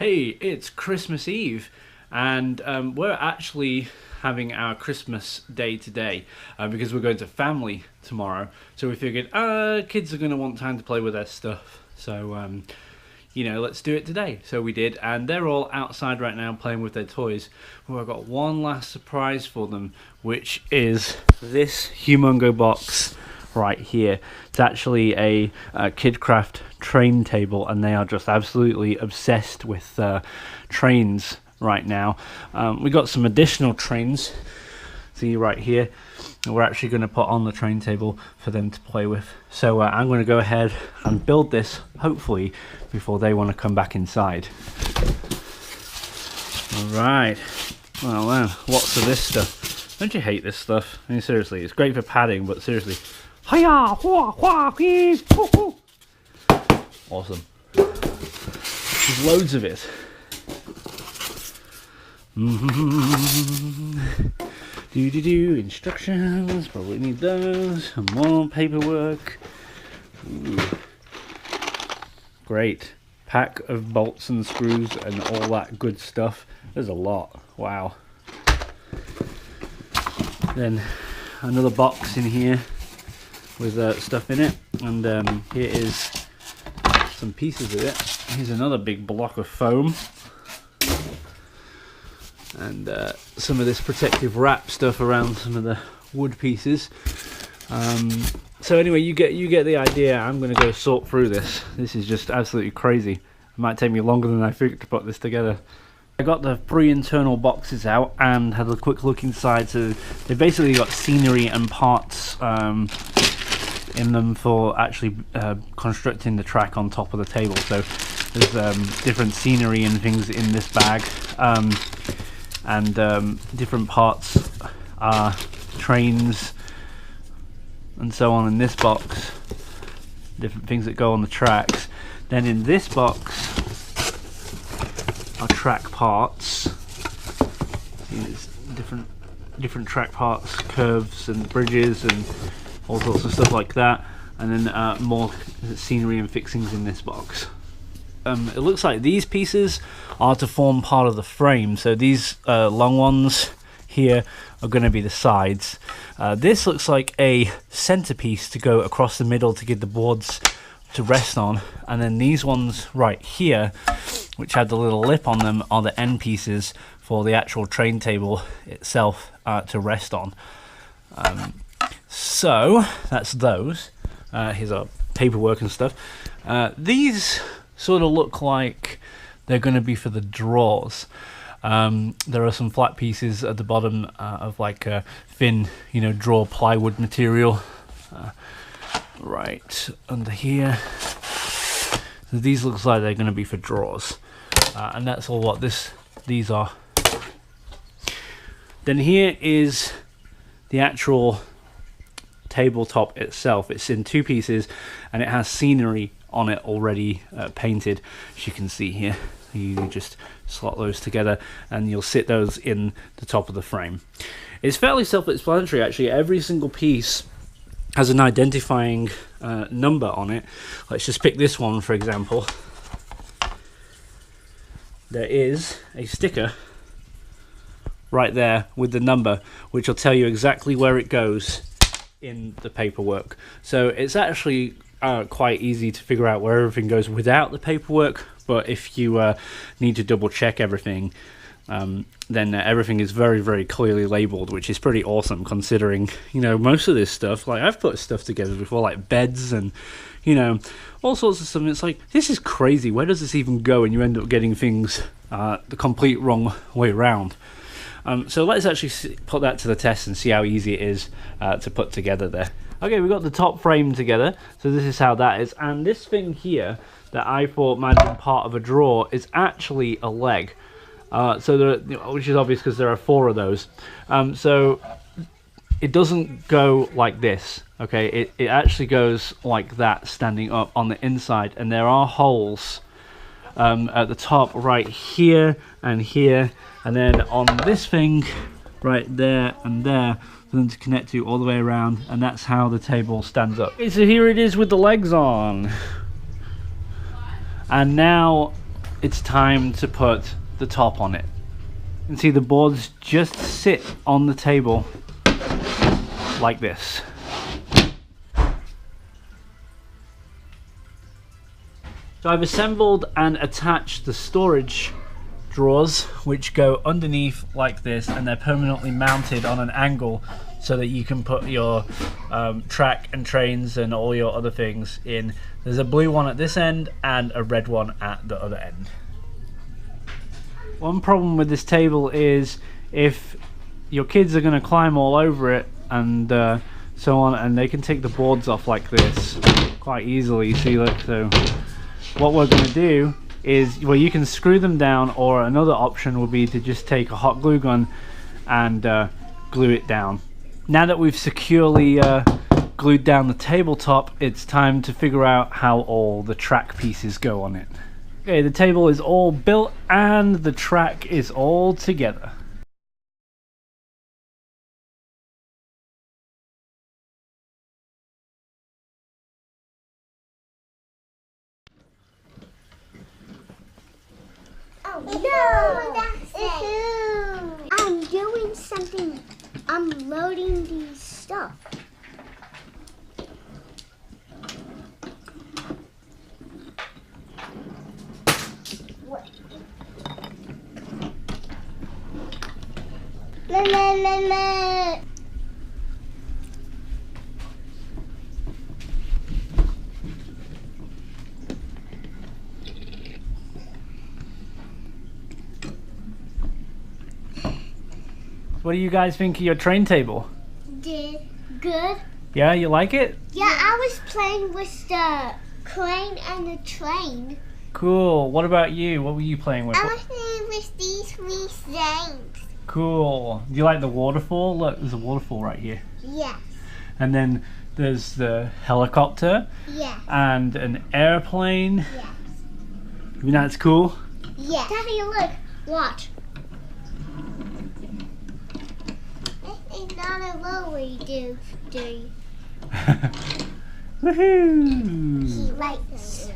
Hey, it's Christmas Eve, and we're actually having our Christmas day today because we're going to family tomorrow. So we figured, kids are going to want time to play with their stuff, so let's do it today. So we did, and they're all outside right now playing with their toys. Well, I've got one last surprise for them, which is this humongo box right here. It's actually a KidKraft train table, and they are just absolutely obsessed with trains right now. We got some additional trains, see right here, and we're actually going to put on the train table for them to play with. So I'm going to go ahead and build this, hopefully, before they want to come back inside. Alright, well then, lots of this stuff. Don't you hate this stuff? I mean, seriously, it's great for padding, but seriously, awesome. There's loads of it. Instructions, probably need those. Some more paperwork. Ooh. Great. Pack of bolts and screws and all that good stuff. There's a lot. Wow. Then another box in here with stuff in it, and here is some pieces of it. Here's another big block of foam, and some of this protective wrap stuff around some of the wood pieces. So anyway, you get the idea. I'm going to go sort through this. This is just absolutely crazy. It might take me longer than I figured to put this together. I got the 3 internal boxes out and had a quick look inside. So they basically got scenery and parts in them for actually constructing the track on top of the table. So there's different scenery and things in this bag, and different parts are trains and so on in this box, different things that go on the tracks. Then in this box are track parts. There's different track parts, curves and bridges and all sorts of stuff like that, and then more scenery and fixings in this box. It looks like these pieces are to form part of the frame, so these long ones here are going to be the sides. This looks like a centerpiece to go across the middle to get the boards to rest on, and then these ones right here, which had the little lip on them, are the end pieces for the actual train table itself to rest on. So that's those. Here's our paperwork and stuff. These sort of look like they're going to be for the drawers. There are some flat pieces at the bottom of like a thin, drawer plywood material. Right under here. So these looks like they're going to be for drawers, and that's all what these are. Then here is the actual tabletop itself. It's in 2 pieces, and it has scenery on it already painted, as you can see here. You just slot those together and you'll sit those in the top of the frame. It's fairly self-explanatory actually. Every single piece has an identifying number on it. Let's just pick this one for example. There is a sticker right there with the number, which will tell you exactly where it goes in the paperwork. So it's actually quite easy to figure out where everything goes without the paperwork, but if you need to double check everything, then everything is very, very clearly labeled, which is pretty awesome considering, most of this stuff, like I've put stuff together before, like beds and, all sorts of stuff, and it's like, this is crazy, where does this even go? And you end up getting things the complete wrong way around. So let's actually put that to the test and see how easy it is to put together there. Okay, we've got the top frame together, so this is how that is, and this thing here that I thought might have been part of a drawer is actually a leg. So there, which is obvious because there are 4 of those. So it doesn't go like this, okay? It actually goes like that, standing up on the inside, and there are holes at the top right here and here, and then on this thing right there and there for them to connect to all the way around, and that's how the table stands up. Okay, so here it is with the legs on, and now it's time to put the top on it. You can see the boards just sit on the table like this. So I've assembled and attached the storage drawers, which go underneath like this, and they're permanently mounted on an angle so that you can put your track and trains and all your other things in. There's a blue one at this end and a red one at the other end. One problem with this table is if your kids are going to climb all over it and so on, and they can take the boards off like this quite easily. See, look, so what we're going to do is, well, you can screw them down, or another option would be to just take a hot glue gun and glue it down. Now that we've securely glued down the tabletop, it's time to figure out how all the track pieces go on it. Okay, the table is all built and the track is all together. Oh no, that's it. I'm doing something. I'm loading these stuff. What? La la la la. What do you guys think of your train table? Good. Yeah, you like it? Yeah, I was playing with the crane and the train. Cool. What about you? What were you playing with? I was playing with these three things. Cool. Do you like the waterfall? Look, there's a waterfall right here. Yes. And then there's the helicopter. Yes. And an airplane. Yes. You think that's cool? Yes. Daddy, look. Watch. It's not a rolly do. Woohoo! He likes it.